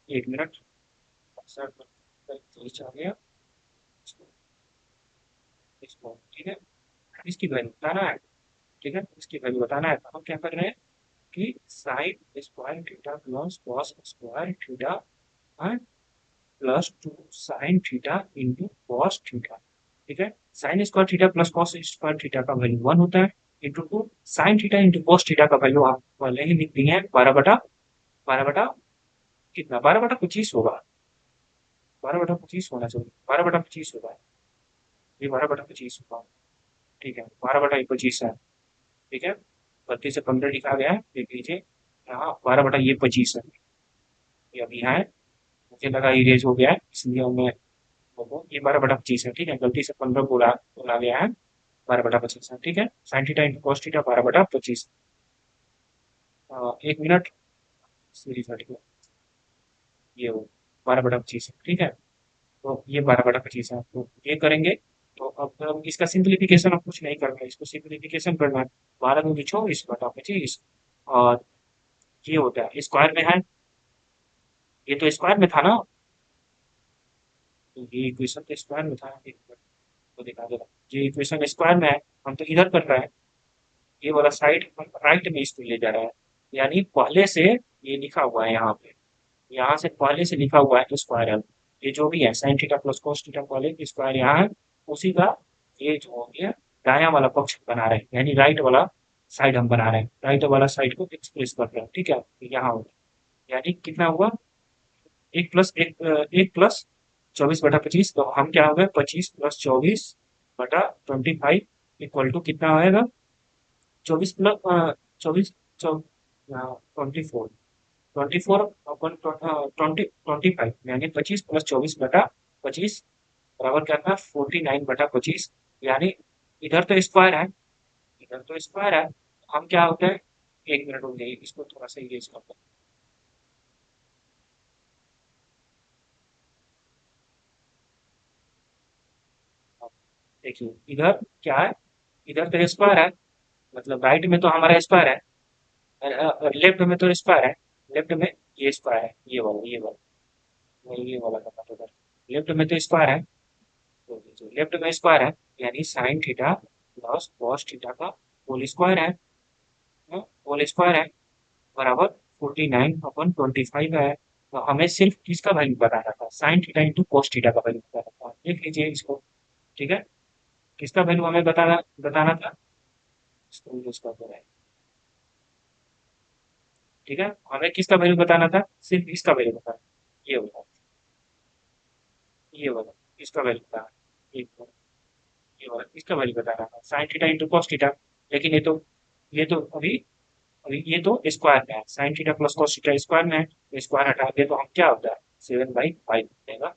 [SPEAKER 1] एक मिनट, 60 आ गया इसको, ठीक है। इसकी वैल्यू बताना है, ठीक है, इसकी वैल्यू बताना है। तो हम क्या कर रहे हैं कि sine square theta plus cos square theta plus 2 sign theta into cos theta, ठीक है। Sign square theta plus cos square theta का वैल्यू 1 होता है, into 2 sign theta into cos theta का वैल्यू आप पहले ही लिख दिए हैं 12 बटा कितना, 12/25 होगा, 12/25 होना चाहिए, 12/25 होगा, ये 12/25 होगा, ठीक है, 12/25 है, ठीक है। 32 से 15 लिखा गया है, देख लीजिए यहाँ 12/25 है, ये अभी है, मुझे लगा इरेज हो गया है इसलिए मैं ये 12/25 है, ठीक है, गलती से 15 बोला बोला गया है, 12/25 है, ठीक है। Sine theta into cos theta 12/25, 1 minute, series हट गया, ये हो 12/25 है, ठीक है। तो ये 12/25 है, तो ये करेंगे। तो अब हम इसका सिंप्लीफिकेशन अब कुछ नहीं करना है, इसको सिंप्लीफिकेशन करना है, 12×24 और ये होता है स्क्वायर में है, ये तो स्क्वायर में था ना, तो ये इक्वेशन तो स्क्वायर में था, एक मिनट को दिखा दे रहा हूँ। ये इक्वेशन स्क्वायर में है, हम तो इधर कर रहे हैं, ये वाला साइड राइट में इसको ले जा रहा है, यानी पहले से ये लिखा हुआ है यहाँ पे, यहाँ से पहले से लिखा हुआ है स्क्वायर है, ये जो भी है sine theta plus cos theta पहले स्क्वायर यहाँ है, उसी का ये जो हो गया दायां वाला पक्ष बना रहे हैं, यानी राइट वाला साइड हम बना रहे हैं, राइट वाला साइड को एक्सप्रेस कर रहे हैं, ठीक है। तो यहाँ हो गया, यानी कितना हुआ, एक प्लस 24/25, तो हम क्या हो गए 25 + 24/25 इक्वल टू कितना आएगा, 24 + 24 24 यानी 25 + 24/25 बराबर क्या था 49/25, यानी इधर तो स्क्वायर है, इधर तो स्क्वायर है, हम क्या होते हैं, 1 मिनट हो गई, इसको थोड़ा सा इरेज करते हैं। देखिए इधर क्या है, इधर तो स्क्वायर है, मतलब राइट में तो हमारा स्क्वायर है, लेफ्ट में तो स्क्वायर है, लेफ्ट में ये स्क्वायर है, ये वाला ये वाला का मतलब लेफ्ट में तो स्क्वायर है, तो जो लेफ्ट में स्क्वायर है यानी sine theta plus cos theta का होल स्क्वायर है, होल स्क्वायर है बराबर 49/25 है। तो हमें सिर्फ किसका वैल्यू बताना था, sign theta into cos theta का वैल्यू बताना था, देख लीजिए इसको, ठीक है। किसका वैल्यू हमें बताना बताना था, इसको यूज करते रहे, ठीक है, हमें किसका वैल्यू बताना था, सिर्फ इसका वैल्यू बताना, ये वाला, ये वाला इसका वैल्यू बताना, एक बार ये वाला इसका वैल्यू बताना था sign theta into cos theta, लेकिन ये तो अभी ये तो स्क्वायर में है, sine theta plus cos theta square में है, तो स्क्वायर हटा दे तो हम क्या होता है 7/5 मिलेगा,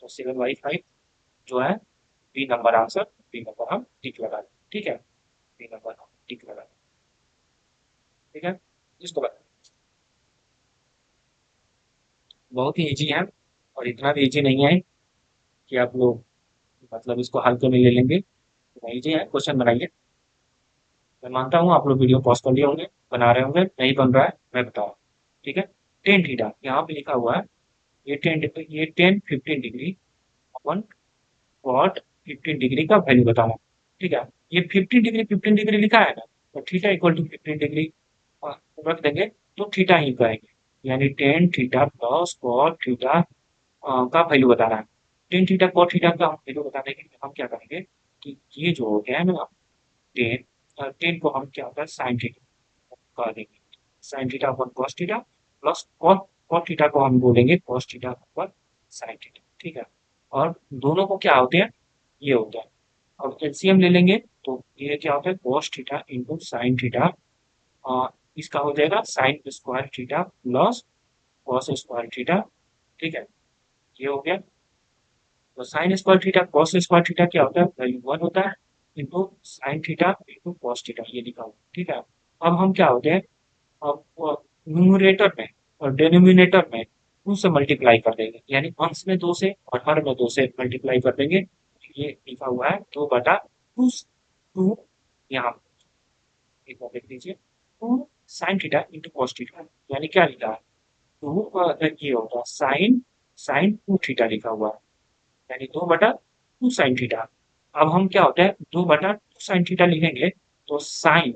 [SPEAKER 1] तो 7/5 जो है B number answer, B number हम टिक लगा दें, ठीक है, बी नंबर हम टिक लगा दें, ठीक है। इसको बहुत ही इजी है, और इतना भी इजी नहीं है कि आप लोग मतलब इसको हल्के में ले लेंगे, इजी है, क्वेश्चन बनाइए। मैं मानता हूँ आप लोग वीडियो पॉज कर लिए होंगे, बना रहे होंगे, नहीं बन रहा है मैं बताऊँ, ठीक है। टेन थीटा यहाँ पे लिखा हुआ है, ये टेन 15 डिग्री अपन कॉट 15 डिग्री का वैल्यू बताना, ठीक है। ये 15 डिग्री लिखा है ना, तो थीटा इक्वल टू 15 डिग्री रख देंगे, तो थीटा ही कहेंगे, यानी tan theta plus cot theta का वैल्यू बताना है। टेन थीटा कॉट थीटा का वैल्यू बताने के लिए हम क्या करेंगे कि ये जो हो गया है ना, टेन टेन को हम क्या होता है साइन थीटा कर देंगे, sine theta upon cos theta plus cot cot theta को हम बोलेंगे cos theta upon sine theta, ठीक है। और दोनों को क्या होते हैं, ये होता है, अब एलसीएम ले लेंगे, तो ये क्या होता है cos theta into sine theta, इसका हो जाएगा sine square theta plus cos square theta, ठीक है, ये हो गया। तो sign square theta cos square theta क्या होता है, वैल्यू 1 होता है, into sine theta into cos theta, ये लिखा हुआ, ठीक है। अब हम क्या होते हैं, अब न्यूमरेटर में और डिनोमिनेटर में 2 से मल्टीप्लाई कर देंगे, यानी अंश में 2 से और हर में 2 से मल्टीप्लाई कर देंगे, ये लिखा हुआ है 2/2, 2 यहाँ एक बार देख लीजिए, 2 sign theta into cos theta, यानी क्या लिखा है, ये होगा साइन साइन टू थीटा लिखा हुआ है, यानी 2/2 साइन थीटा। अब हम क्या होता है 2/2 साइन थीटा लिखेंगे, तो साइन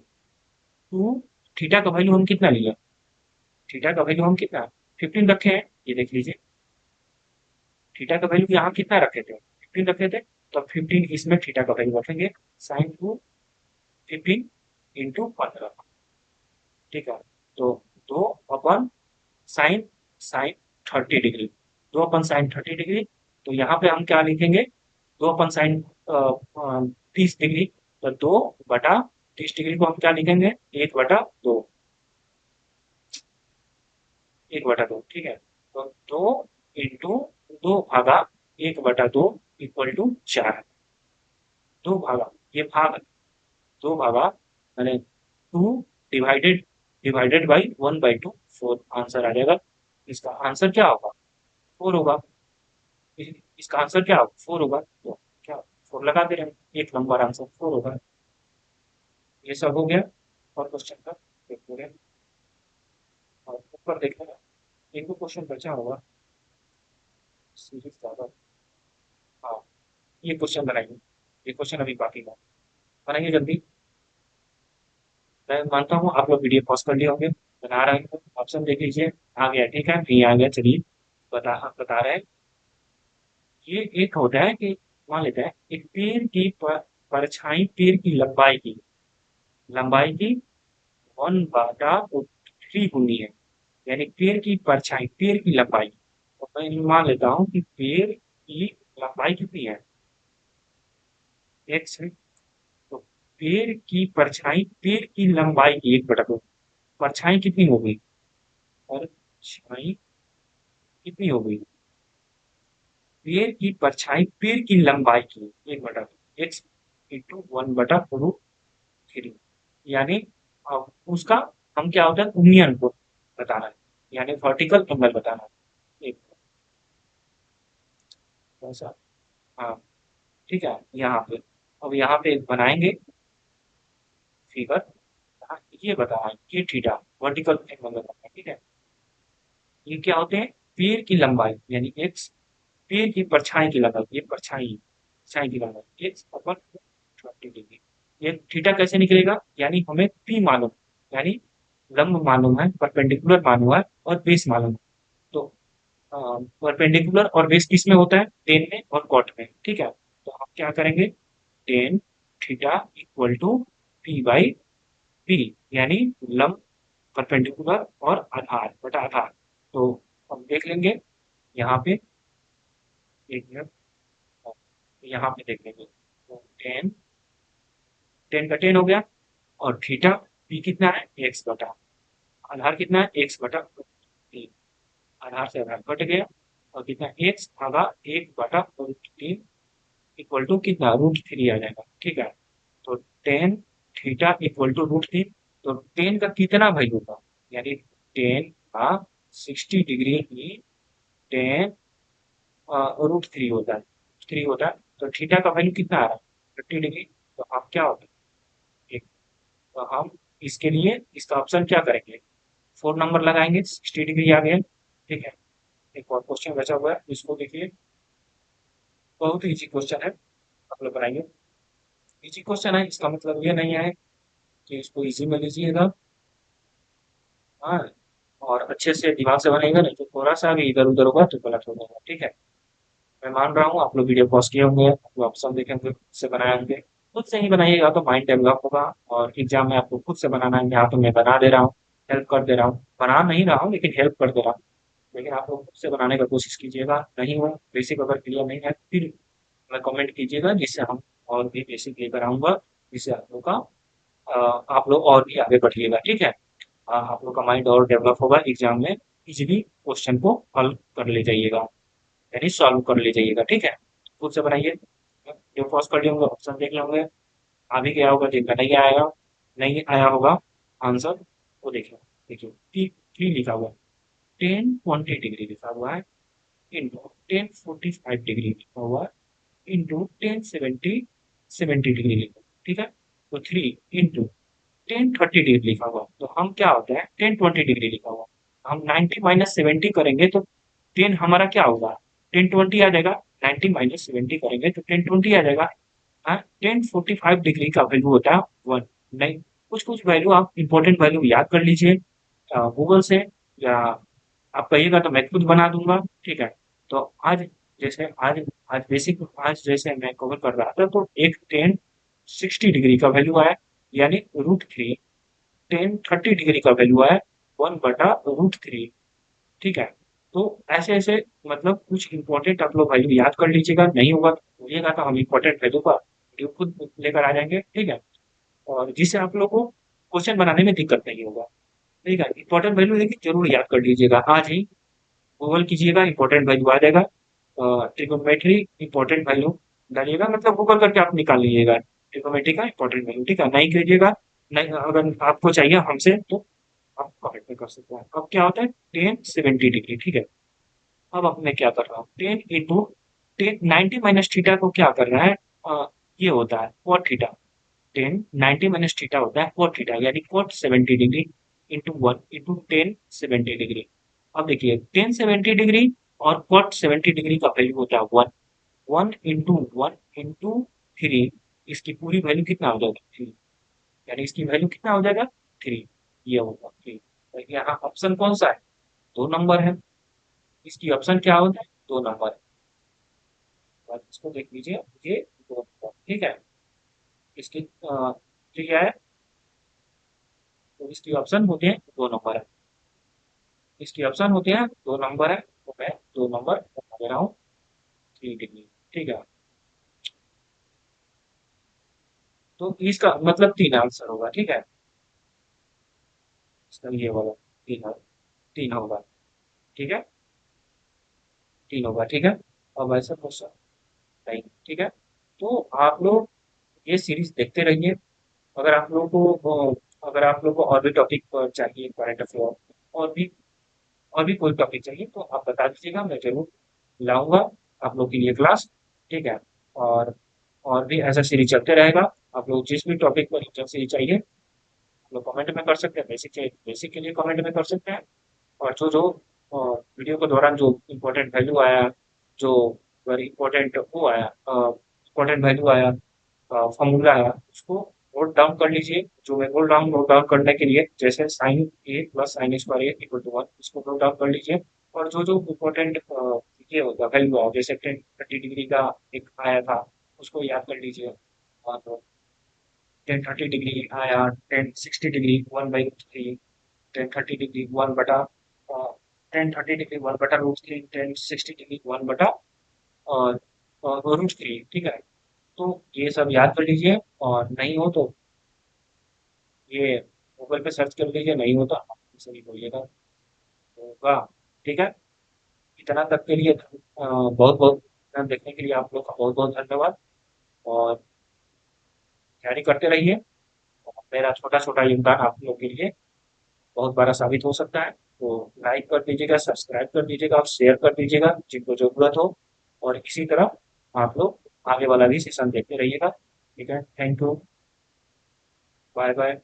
[SPEAKER 1] टू थीटा का वैल्यू हम कितना लिए, थीटा का वैल्यू हम कितना 15 रखे हैं, ये देख लीजिए, थीटा का वैल्यू यहाँ कितना रखे थे 15 रखे थे, तो 15 इसमें थीटा का वैल्यू रखेंगे, साइन टू 15 इंटू 15, ठीक है। तो 2 अपन साइन साइन 30 डिग्री, 2 अपन साइन 30 डिग्री, तो यहाँ पे हम क्या लिखेंगे, 2 अपन साइन 30 डिग्री, तो 2/30 डिग्री को हम क्या लिखेंगे, 1/2, 1/2, ठीक है। तो 2 इंटू 2 भागा 1/2 इक्वल टू 4, 2 भागा, ये भाग 2 भागा मैंने 2 डिवाइडेड बाई 1/2, 4 आंसर आ जाएगा। इसका आंसर क्या होगा, 4 होगा। इसका आंसर क्या होगा, 4 होगा, तो क्या 4 लगा दे रहे हैं, एक नंबर आंसर 4 होगा। ये सब हो गया और क्वेश्चन का देखते, और ऊपर देखना, एक दो क्वेश्चन बचा होगा, सीरीज ज्यादा। हाँ, ये क्वेश्चन बनाइए, ये क्वेश्चन अभी बाकी है, बनाइए जल्दी। मैं मानता हूँ आप लोग वीडियो पॉज कर लिए होंगे, बना रहे हैं, ऑप्शन देख लीजिए, आ गया, ठीक है, नहीं आ गया चलिए, बता रहे हैं। ये एक होता है कि मान लेते हैं एक पेड़ की परछाई पेड़ की लंबाई की 1/3 गुनी है, यानी पेड़ की परछाई पेड़ की लंबाई, तो मैं मान लेता हूँ कि पेड़ की लंबाई कितनी है, एक्स है, तो पेड़ की परछाई पेड़ की लंबाई की 1/2, परछाई कितनी हो गई, परछाई कितनी हो गई, पेड़ की परछाई पेड़ की लंबाई की 1/2, एक्स इंटू 1/√3, यानी उसका हम क्या होता है यूनियन को बताना है, यानी वर्टिकल एंगल बताना है एक, ऐसा। हाँ, ठीक है, यहाँ पे अब यहाँ पे बनाएंगे फिगर, हाँ, ये बताना है ये थीटा वर्टिकल एंगल बताना है, ठीक है। ये क्या होते हैं, पेड़ की लंबाई यानी एक्स, पेड़ की परछाई की लंबाई, ये परछाई परछाई की लंबाई एक्स अपन 30 डिग्री, ये थीटा कैसे निकलेगा, यानी हमें पी मालूम, यानी लंब मालूम है, परपेंडिकुलर मालूम है और बेस मालूम है, तो परपेंडिकुलर और बेस किस में होता है, टेन में और कॉट में, ठीक है। तो हम क्या करेंगे, tan theta equal to P by P, यानी लंब परपेंडिकुलर और आधार बटा आधार, तो हम देख लेंगे यहाँ पे, एक मिनट, यहाँ पे देख लेंगे, तो टेन का 10 हो गया, और थीटा पी कितना है, एक्स बटा आधार कितना है, एक्स बटा 3, आधार से आधार कट गया, और कितना एक्स भागा 1/√3 इक्वल टू कितना √3 आ जाएगा, ठीक है। तो टेन थीटा इक्वल टू √3, तो टेन का कितना वैल्यू होगा, यानी टेन का 60 डिग्री की टेन √3 होता है, 3 होता है, तो थीटा का वैल्यू कितना आ रहा है 30 डिग्री, तो आप क्या होता है एक, तो हम इसके लिए इसका ऑप्शन क्या करेंगे, 4 नंबर लगाएंगे, 60 डिग्री आ गया, ठीक है। एक और क्वेश्चन बचा हुआ है, इसको देखिए, बहुत इजी क्वेश्चन है, आप लोग बनाइए, इजी क्वेश्चन है, इसका मतलब ये नहीं है कि इसको इजी में लीजिएगा, हाँ, और अच्छे से दिमाग से बनेगा, नहीं तो थोड़ा सा भी इधर उधर होगा तो गलत हो जाएगा, ठीक है। मैं मान रहा हूँ आप लोग वीडियो पॉज किए होंगे, आप ऑप्शन देखे होंगे, खुद से बनाए होंगे, खुद से ही बनाइएगा तो माइंड डेवलप होगा, और एग्जाम में आपको खुद से बनाना है, यहाँ तो मैं बना दे रहा हूँ, हेल्प कर दे रहा हूँ, बना नहीं रहा हूँ लेकिन हेल्प कर दे रहा हूँ, लेकिन आप लोग खुद से बनाने का कोशिश कीजिएगा, नहीं हो बेसिक अगर क्लियर नहीं है फिर मैं कमेंट कीजिएगा, जिससे हम और भी बेसिक लेकर आऊंगा, जिससे आप लोग का आप लोग और भी आगे बढ़िएगा, ठीक है। आप लोग का माइंड और डेवलप होगा, एग्जाम में इजीली क्वेश्चन को हल कर ले जाइएगा, यानी सॉल्व कर ले जाइएगा, ठीक है। खुद से बनाइए, जो पॉज कर लिए होंगे ऑप्शन देख लेंगे, आ भी गया होगा, जिनका नहीं आएगा, नहीं आया होगा आंसर, वो देखिए, देखिए टी थ्री लिखा हुआ है, 10 20 डिग्री लिखा हुआ है, इंटू 10 45 डिग्री लिखा हुआ है, इंटू 10 70 डिग्री लिखा, ठीक है। तो 3 इंटू टेन 30 डिग्री लिखा हुआ, तो हम क्या होता है, टेन 20 डिग्री लिखा हुआ, हम 90 माइनस 70 करेंगे तो टेन हमारा क्या होगा, टेन 20 आ जाएगा। 90 माइनस 70 करेंगे तो टेन 20 आ जाएगा। हाँ, टेन 45 डिग्री का वैल्यू होता है वन। नहीं, कुछ कुछ वैल्यू आप इंपॉर्टेंट वैल्यू याद कर लीजिए गूगल से, या आप कहिएगा तो मैं खुद बना दूंगा। ठीक है, तो आज जैसे आज आज बेसिक आज जैसे मैं कवर कर रहा था, तो एक टेन 60 डिग्री का वैल्यू आया, यानी रूट थ्री। टेन 30 डिग्री का वैल्यू आया, वन बटा रूट थ्री। ठीक है, तो ऐसे ऐसे मतलब कुछ इंपॉर्टेंट आप लोग वैल्यू याद कर लीजिएगा, नहीं होगा तो बोलिएगा, तो हम इंपॉर्टेंट वैल्यू का वीडियो खुद लेकर आ जाएंगे। ठीक है, और जिससे आप लोग को क्वेश्चन बनाने में दिक्कत नहीं होगा। ठीक है, इंपॉर्टेंट वैल्यू देखिए जरूर याद कर लीजिएगा, आज ही गूगल कीजिएगा, इंपॉर्टेंट वैल्यू आ जाएगा। ट्रिग्नोमेट्री इंपॉर्टेंट वैल्यू डालिएगा, मतलब गूगल करके आप निकाल लीजिएगा ट्रिग्नोमेट्री का इंपॉर्टेंट वैल्यू। ठीक है, नहीं कीजिएगा, नहीं अगर आपको चाहिए हमसे तो आप कमेंट में कर सकते हैं। अब क्या होता है, टेन 70 डिग्री। ठीक है, अब अब मैं क्या कर रहा हूँ, tan into tan 90 minus theta को क्या कर रहा है, ये होता है cot theta. Tan 90 minus theta होता है कॉट थीटा, यानी cot 70 degree into one into tan 70 degree. अब देखिए टेन 70 डिग्री और कॉट 70 डिग्री का वैल्यू होता है वन। वन इंटू थ्री, इसकी पूरी वैल्यू कितना हो जाएगा, थ्री। यानी इसकी वैल्यू कितना हो जाएगा, थ्री। ये होगा थ्री। तो यहाँ ऑप्शन कौन सा है, दो नंबर है। इसकी ऑप्शन क्या होता है, दो नंबर है। और इसको देख लीजिए, ये दो नंबर। ठीक है, इसकी ठीक है, तो इसकी ऑप्शन होते हैं दो नंबर है। इसकी ऑप्शन होते हैं दो नंबर है, तो मैं दो नंबर बता दे रहा हूँ, थ्री डिग्री। ठीक है, तो इसका मतलब तीन आंसर होगा। ठीक है, इसका ये वाला तीन तीन होगा। ठीक है, तीन होगा। ठीक है, अब ऐसा क्वेश्चन नहीं। ठीक है, तो आप लोग ये सीरीज देखते रहिए। अगर आप लोगों को अगर आप लोगों को और भी टॉपिक चाहिए, करंट अफेयर और भी कोई टॉपिक चाहिए तो आप बता दीजिएगा, मैं जरूर लाऊंगा आप लोग के लिए क्लास। ठीक है, और भी ऐसा सीरीज चलते रहेगा। आप लोग जिस भी टॉपिक पर जब सीरीज चाहिए आप लोग कमेंट में कर सकते हैं, बेसिक चाहिए बेसिक के लिए कमेंट में कर सकते हैं। और जो जो वीडियो के दौरान जो इम्पोर्टेंट वैल्यू आया, जो वेरी इम्पोर्टेंट वो आया, इम्पोर्टेंट वैल्यू आया, फॉर्मूला आया, उसको नोट डाउन कर लीजिए। जो मैं बोल रहा हूँ नोट डाउन करने के लिए, जैसे sine A plus sine square A equal to one, इसको नोट डाउन कर लीजिए। और जो जो इम्पोर्टेंट ये होगा वैल्यू आओ, जैसे टेन 30 डिग्री का एक आया था, उसको याद कर लीजिए। और टेन 30 डिग्री आया, tan 60 degree one by three, tan 30 degree one बटा टेन 30 डिग्री वन बटा root three, tan 60 degree one बटा रूट थ्री। ठीक है, तो ये सब याद कर लीजिए। और नहीं हो तो ये गूगल पे सर्च कर लीजिए, नहीं होता आप मुझसे भी बोलिएगा, होगा। ठीक है, इतना तक के लिए बहुत बहुत देखने के लिए आप लोग का बहुत बहुत धन्यवाद। और तैयारी करते रहिए, और मेरा छोटा छोटा योगदान आप लोग के लिए बहुत बड़ा साबित हो सकता है। तो लाइक कर दीजिएगा, सब्सक्राइब कर दीजिएगा और शेयर कर दीजिएगा जिनको जरूरत हो। और इसी तरह आप लोग आगे वाला भी सेशन देखते रहिएगा। ठीक है, थैंक यू, बाय बाय।